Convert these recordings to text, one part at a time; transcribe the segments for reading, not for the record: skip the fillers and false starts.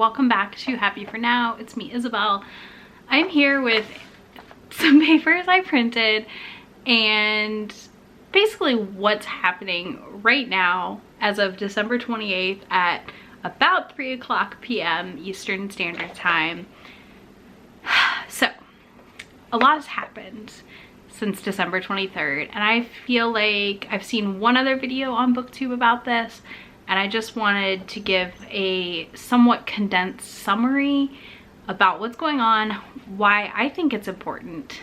welcome back to Happy for Now. It's me, Isabel. I'm here with some papers I printed and basically what's happening right now as of December 28th at about 3:00 p.m. Eastern Standard Time. So, a lot has happened since December 23rd, and I feel like I've seen one other video on BookTube about this, and I just wanted to give a somewhat condensed summary about what's going on, why I think it's important,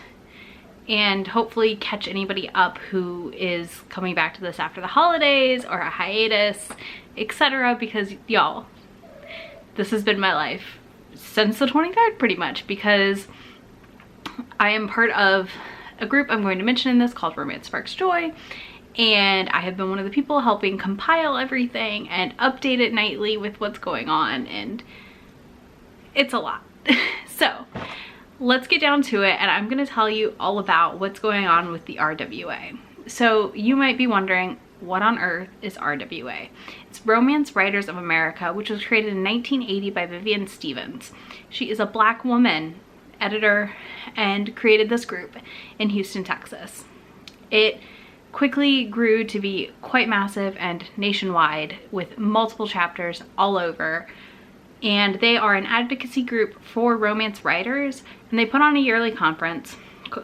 and hopefully catch anybody up who is coming back to this after the holidays or a hiatus, etc. Because y'all, this has been my life since the 23rd pretty much, because I am part of a group I'm going to mention in this called Romance Sparks Joy, and I have been one of the people helping compile everything and update it nightly with what's going on, and it's a lot. So let's get down to it, and I'm going to tell you all about what's going on with the RWA. So you might be wondering, what on earth is RWA? It's Romance Writers of America, which was created in 1980 by Vivian Stevens. She is a Black woman editor and created this group in Houston, Texas. It quickly grew to be quite massive and nationwide with multiple chapters all over. And they are an advocacy group for romance writers, and they put on a yearly conference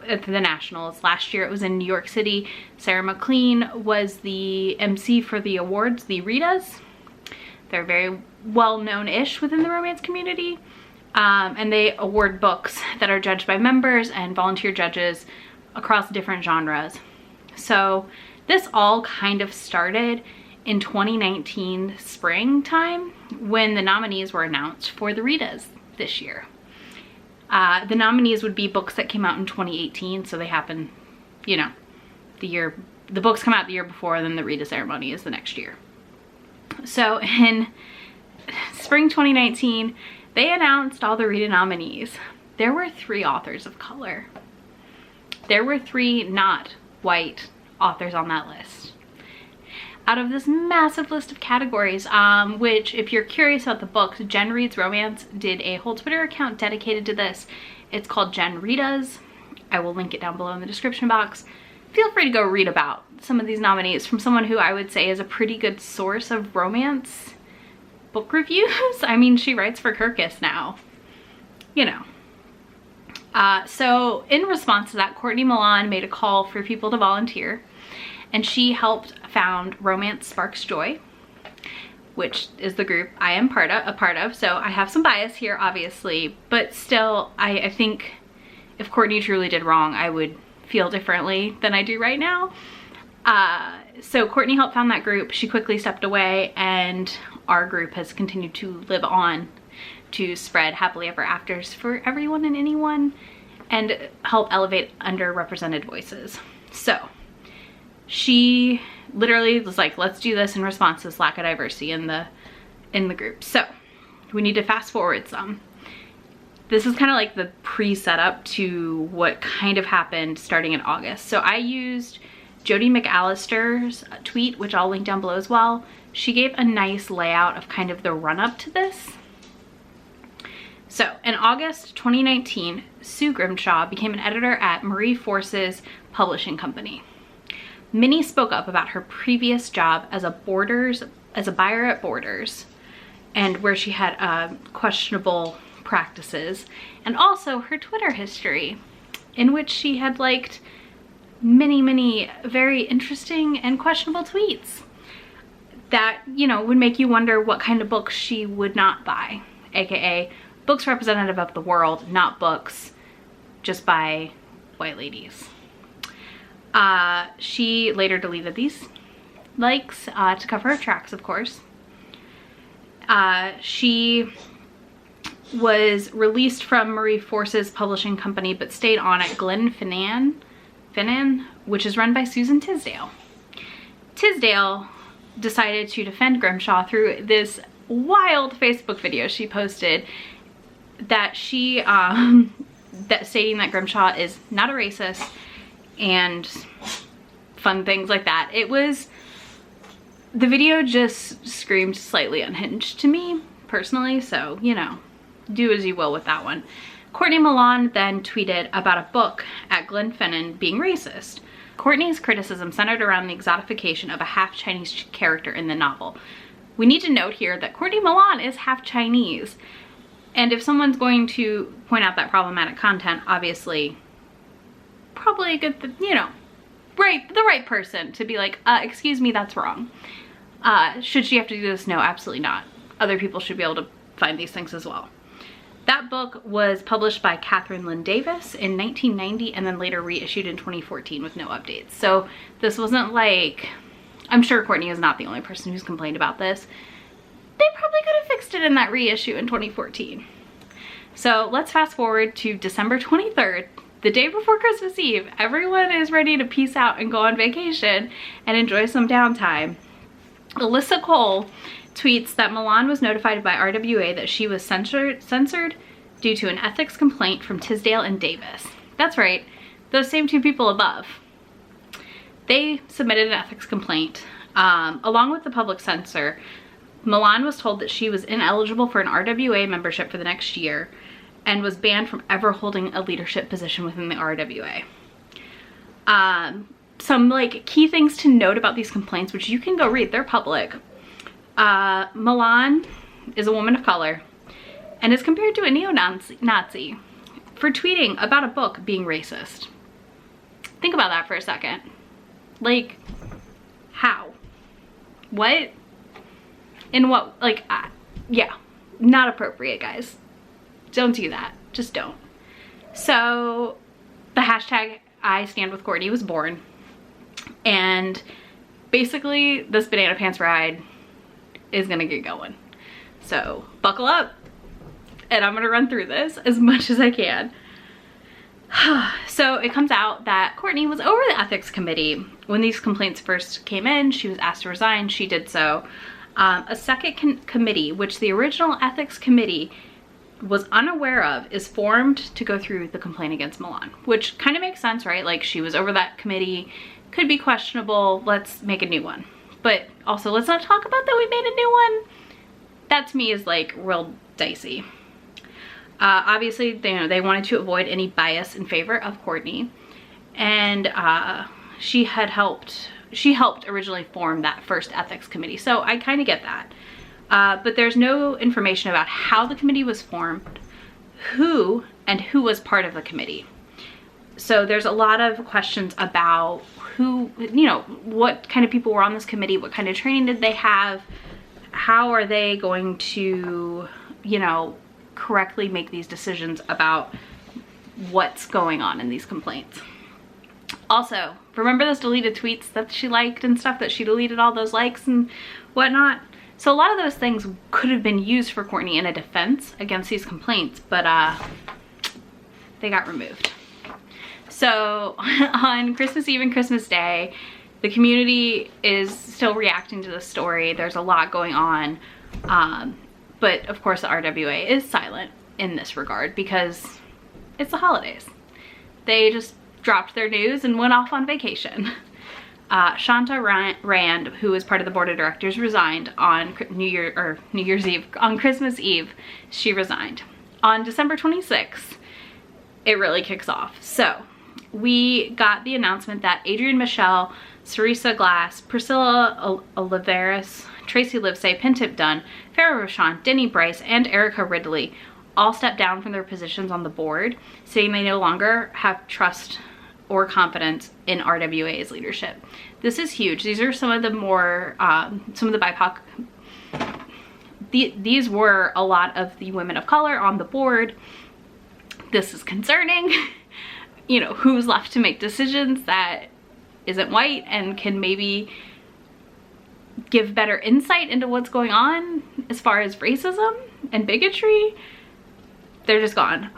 at the Nationals. Last year it was in New York City. Sarah McLean was the MC for the awards, the Ritas. They're very well-known-ish within the romance community. And they award books that are judged by members and volunteer judges across different genres. So this all kind of started in 2019 springtime when the nominees were announced for the Ritas this year. The nominees would be books that came out in 2018, so they happen, you know, the books come out the year before, and then the Rita ceremony is the next year. So in spring 2019, they announced all the Rita nominees. There were 3 authors of color. There were 3 not white authors on that list. Out of this massive list of categories, which if you're curious about the books, Jen Reads Romance did a whole Twitter account dedicated to this. It's called Jen Ritas. I will link it down below in the description box. Feel free to go read about some of these nominees from someone who I would say is a pretty good source of romance book reviews. I mean, she writes for Kirkus now, you know. So in response to that, Courtney Milan made a call for people to volunteer, and she helped found Romance Sparks Joy, which is the group I am a part of. So I have some bias here, obviously, but still, I think if Courtney truly did wrong, I would feel differently than I do right now. So Courtney helped found that group. She quickly stepped away, and our group has continued to live on to spread happily ever afters for everyone and anyone and help elevate underrepresented voices. So she literally was like, let's do this in response to this lack of diversity in the group. So we need to fast forward some. This is kind of like the pre-setup to what kind of happened starting in August. So I used Jody McAllister's tweet, which I'll link down below as well. She gave a nice layout of kind of the run-up to this. So in August 2019, Sue Grimshaw became an editor at Marie Force's publishing company. Minnie spoke up about her previous job as a buyer at Borders, and where she had questionable practices, and also her Twitter history, in which she had liked many very interesting and questionable tweets that, you know, would make you wonder what kind of books she would not buy, aka books representative of the world, not books just by white ladies. She later deleted these likes to cover her tracks, of course. She was released from Marie Force's publishing company, but stayed on at Glenfinnan, which is run by Susan Tisdale. Tisdale decided to defend Grimshaw through this wild Facebook video she posted that she stating that Grimshaw is not a racist and fun things like that. The video just screamed slightly unhinged to me, personally, so, you know, do as you will with that one. Courtney Milan then tweeted about a book at Glenfinnan being racist. Courtney's criticism centered around the exotification of a half-Chinese character in the novel. We need to note here that Courtney Milan is half Chinese, and if someone's going to point out that problematic content, obviously, probably a good, you know, the right person to be like, excuse me, that's wrong. Should she have to do this? No, absolutely not. Other people should be able to find these things as well. That book was published by Catherine Lynn Davis in 1990 and then later reissued in 2014 with no updates. So this wasn't like, I'm sure Courtney is not the only person who's complained about this. They probably could have fixed it in that reissue in 2014. So let's fast forward to December 23rd, the day before Christmas Eve. Everyone is ready to peace out and go on vacation and enjoy some downtime. Alyssa Cole tweets that Milan was notified by RWA that she was censored due to an ethics complaint from Tisdale and Davis. That's right, those same two people above. They submitted an ethics complaint. Along with the public censor, Milan was told that she was ineligible for an RWA membership for the next year and was banned from ever holding a leadership position within the RWA. Some like key things to note about these complaints, which you can go read, they're public. Milan is a woman of color and is compared to a neo-Nazi for tweeting about a book being racist. Think about that for a second. Like, how? What? In what? Like, yeah, not appropriate, guys. Don't do that. Just don't. So the hashtag IstandwithCourtney was born, and basically this banana pants ride is gonna get going. So buckle up, and I'm gonna run through this as much as I can. So it comes out that Courtney was over the ethics committee. When these complaints first came in, she was asked to resign. She did so. A second committee, which the original ethics committee was unaware of, is formed to go through the complaint against Milan, which kind of makes sense, right? Like, she was over that committee, could be questionable, let's make a new one. But also, let's not talk about that we made a new one. That to me is like real dicey. Obviously, they wanted to avoid any bias in favor of Courtney, and she helped originally form that first ethics committee, so I kind of get that. But there's no information about how the committee was formed, who was part of the committee. So there's a lot of questions about who, you know, what kind of people were on this committee, what kind of training did they have, how are they going to, you know, correctly make these decisions about what's going on in these complaints. Also, remember those deleted tweets that she liked and stuff, that she deleted all those likes and whatnot? So a lot of those things could have been used for Courtney in a defense against these complaints, but they got removed. So on Christmas Eve and Christmas Day, the community is still reacting to the story. There's a lot going on. But of course the RWA is silent in this regard because it's the holidays. They just dropped their news and went off on vacation. Shanta Rand, who was part of the board of directors, resigned on New Year's Eve. On Christmas Eve, she resigned. On December 26th, it really kicks off. So we got the announcement that Adrienne Michelle, Sarissa Glass, Priscilla Oliveris, Tracy Livesay, Pintip Dunn, Farrah Rochon, Denny Bryce, and Erica Ridley all stepped down from their positions on the board, saying they no longer have trust or confidence in RWA's leadership. This is huge. These are some of the more, some of the BIPOC, these were a lot of the women of color on the board. This is concerning. You know, who's left to make decisions that isn't white and can maybe give better insight into what's going on as far as racism and bigotry. They're just gone.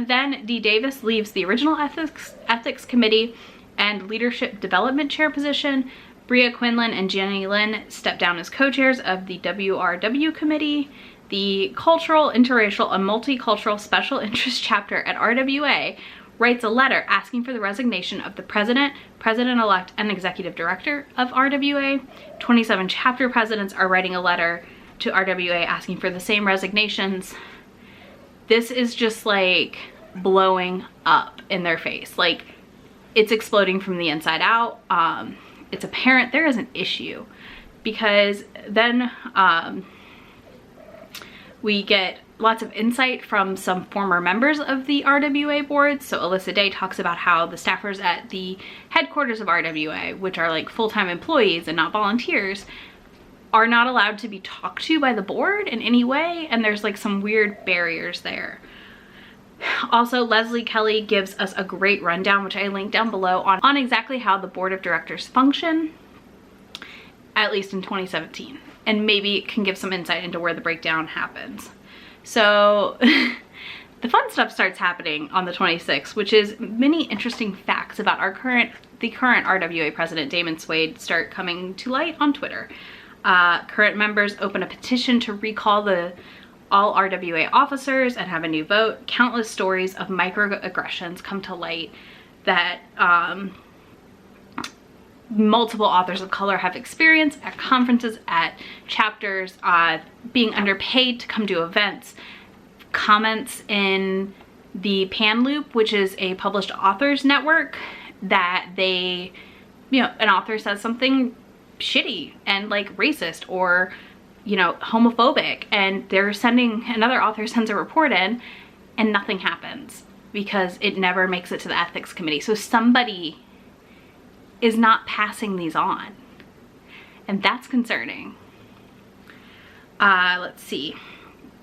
Then Dee Davis leaves the original ethics committee and leadership development chair position. Bria Quinlan and Jenny Lynn step down as co-chairs of the WRW committee. The Cultural, Interracial, and Multicultural Special Interest Chapter at RWA writes a letter asking for the resignation of the president, president-elect, and executive director of RWA. 27 chapter presidents are writing a letter to RWA asking for the same resignations. This is just like blowing up in their face. Like, it's exploding from the inside out. It's apparent there is an issue, because then we get lots of insight from some former members of the RWA board. So Alyssa Day talks about how the staffers at the headquarters of RWA, which are like full-time employees and not volunteers, are not allowed to be talked to by the board in any way, and there's like some weird barriers there. Also, Leslie Kelly gives us a great rundown, which I linked down below, on exactly how the board of directors function, at least in 2017. And maybe it can give some insight into where the breakdown happens. So the fun stuff starts happening on the 26th, which is many interesting facts about the current RWA president, Damon Suede, start coming to light on Twitter. Current members open a petition to recall all RWA officers and have a new vote. Countless stories of microaggressions come to light that multiple authors of color have experienced at conferences, at chapters, being underpaid to come to events. Comments in the Pan Loop, which is a published authors network, that they, you know, an author says something shitty and like racist or, you know, homophobic, and another author sends a report in and nothing happens because it never makes it to the ethics committee. So somebody is not passing these on, and that's concerning. Let's see.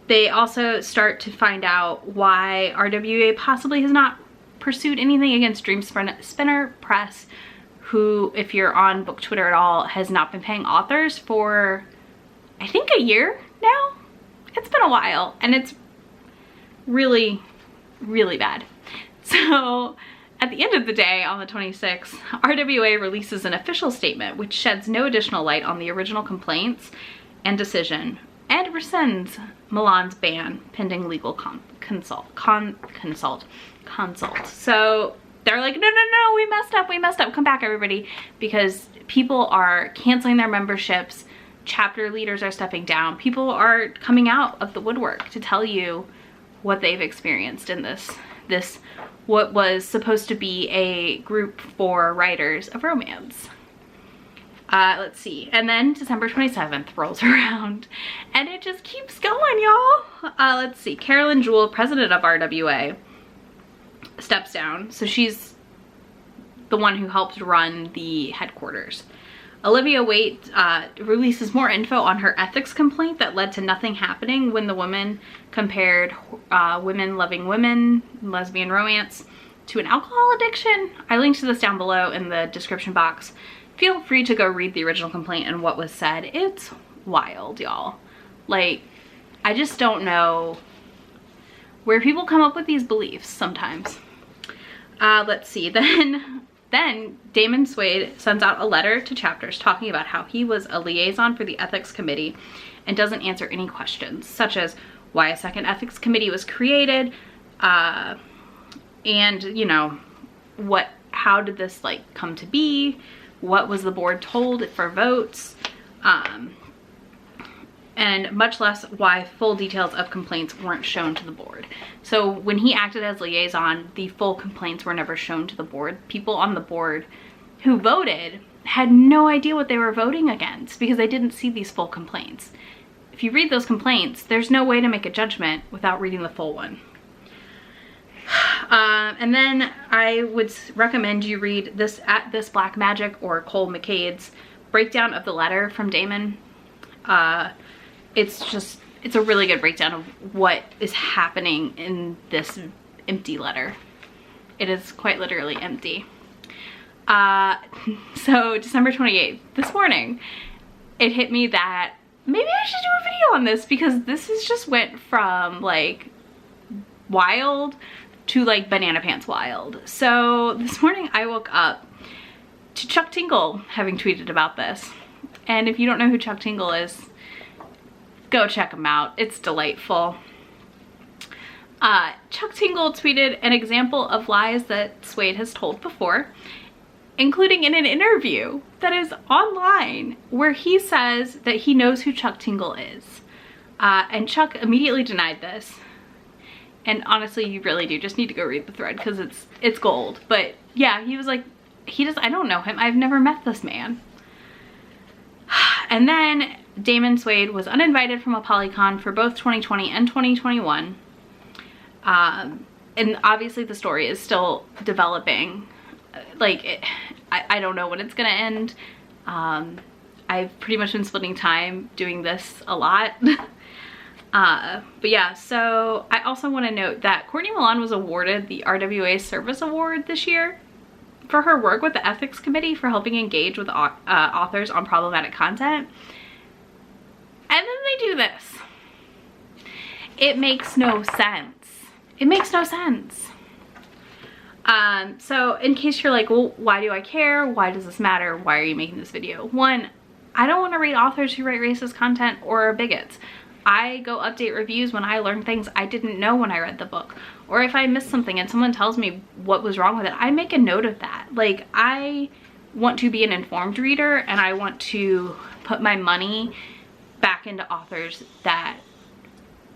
They also start to find out why RWA possibly has not pursued anything against Dream Spinner Press, who, if you're on book Twitter at all, has not been paying authors for, I think, a year now. It's been a while, and it's really, really bad. So at the end of the day, on the 26th, RWA releases an official statement which sheds no additional light on the original complaints and decision, and rescinds Milan's ban pending legal consult. So they're like, no, we messed up, come back everybody, because people are canceling their memberships, chapter leaders are stepping down, people are coming out of the woodwork to tell you what they've experienced in this what was supposed to be a group for writers of romance. Let's see, and then December 27th rolls around and it just keeps going, y'all. Let's see, Carolyn Jewell, president of RWA, steps down. So she's the one who helped run the headquarters. Olivia Waite releases more info on her ethics complaint that led to nothing happening when the woman compared women loving women, lesbian romance, to an alcohol addiction. I linked to this down below in the description box. Feel free to go read the original complaint and what was said. It's wild, y'all. Like, I just don't know where people come up with these beliefs sometimes. Let's see, then Damon Suede sends out a letter to chapters talking about how he was a liaison for the ethics committee and doesn't answer any questions, such as why a second ethics committee was created, and, you know, how did this like come to be? What was the board told for votes? And much less why full details of complaints weren't shown to the board. So when he acted as liaison, the full complaints were never shown to the board. People on the board who voted had no idea what they were voting against because they didn't see these full complaints. If you read those complaints, there's no way to make a judgment without reading the full one. And then I would recommend you read This Black Magic or Cole McCade's breakdown of the letter from Damon. It's a really good breakdown of what is happening in this empty letter. It is quite literally empty. So December 28th, this morning, it hit me that maybe I should do a video on this, because this is just went from like wild to like banana pants wild. So this morning I woke up to Chuck Tingle having tweeted about this. And if you don't know who Chuck Tingle is, go check him out. It's delightful. Chuck Tingle tweeted an example of lies that Suede has told before, including in an interview that is online where he says that he knows who Chuck Tingle is. And Chuck immediately denied this. And honestly, you really do just need to go read the thread because it's gold. But yeah, he was like, I don't know him. I've never met this man. And then Damon Suede was uninvited from a Polycon for both 2020 and 2021. And obviously the story is still developing. Like, I don't know when it's gonna end. I've pretty much been splitting time doing this a lot. But yeah, so I also want to note that Courtney Milan was awarded the RWA Service Award this year for her work with the Ethics Committee for helping engage with authors on problematic content. And then they do this. It makes no sense. It makes no sense. So in case you're like, well, why do I care? Why does this matter? Why are you making this video? One, I don't want to read authors who write racist content or are bigots. I go update reviews when I learn things I didn't know when I read the book. Or if I missed something and someone tells me what was wrong with it, I make a note of that. Like, I want to be an informed reader, and I want to put my money back into authors that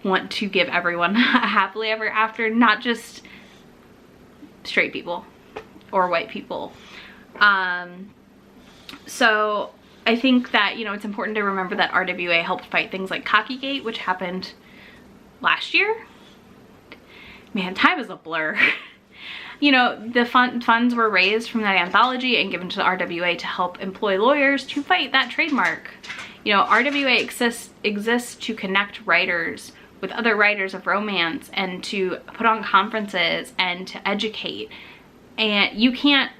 want to give everyone a happily ever after, not just straight people or white people. So I think that, you know, it's important to remember that RWA helped fight things like Cockygate, which happened last year. Man, time is a blur. You know, the funds were raised from that anthology and given to the RWA to help employ lawyers to fight that trademark. You know, RWA exists to connect writers with other writers of romance and to put on conferences and to educate. And you can't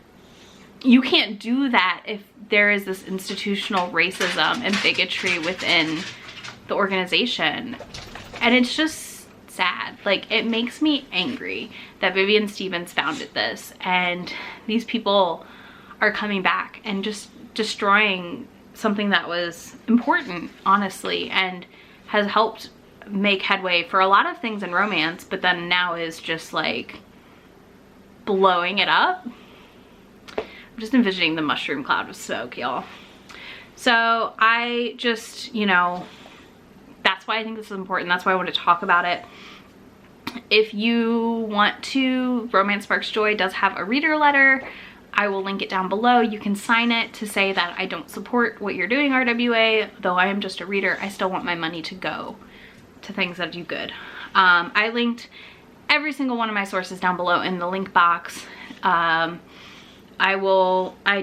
do that if there is this institutional racism and bigotry within the organization. And it's just sad. Like, it makes me angry that Vivian Stevens founded this and these people are coming back and just destroying something that was important, honestly, and has helped make headway for a lot of things in romance, but then now is just like blowing it up. I'm just envisioning the mushroom cloud of smoke, y'all. So I just, you know, that's why I think this is important. That's why I want to talk about it. If you want to, Romance Sparks Joy does have a reader letter. I will link it down below. You can sign it to say that I don't support what you're doing, RWA. Though I am just a reader, I still want my money to go to things that do good. I linked every single one of my sources down below in the link box. I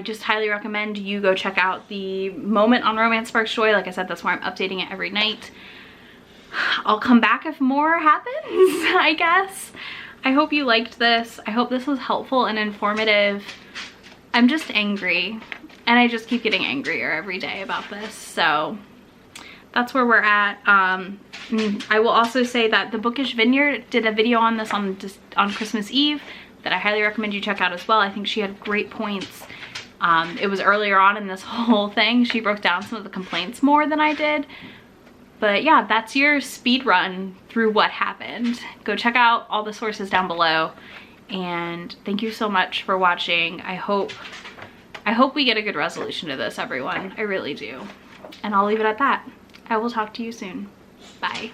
just highly recommend you go check out the moment on Romance Sparks Joy. Like I said, that's where I'm updating it every night. I'll come back if more happens, I guess. I hope you liked this. I hope this was helpful and informative. I'm just angry, and I just keep getting angrier every day about this. So that's where we're at. I will also say that the Bookish Vineyard did a video on this on Christmas Eve that I highly recommend you check out as well. I think she had great points. It was earlier on in this whole thing. She broke down some of the complaints more than I did. But yeah, that's your speed run through what happened. Go check out all the sources down below. And thank you so much for watching. I hope we get a good resolution to this, everyone. I really do. And I'll leave it at that. I will talk to you soon. Bye.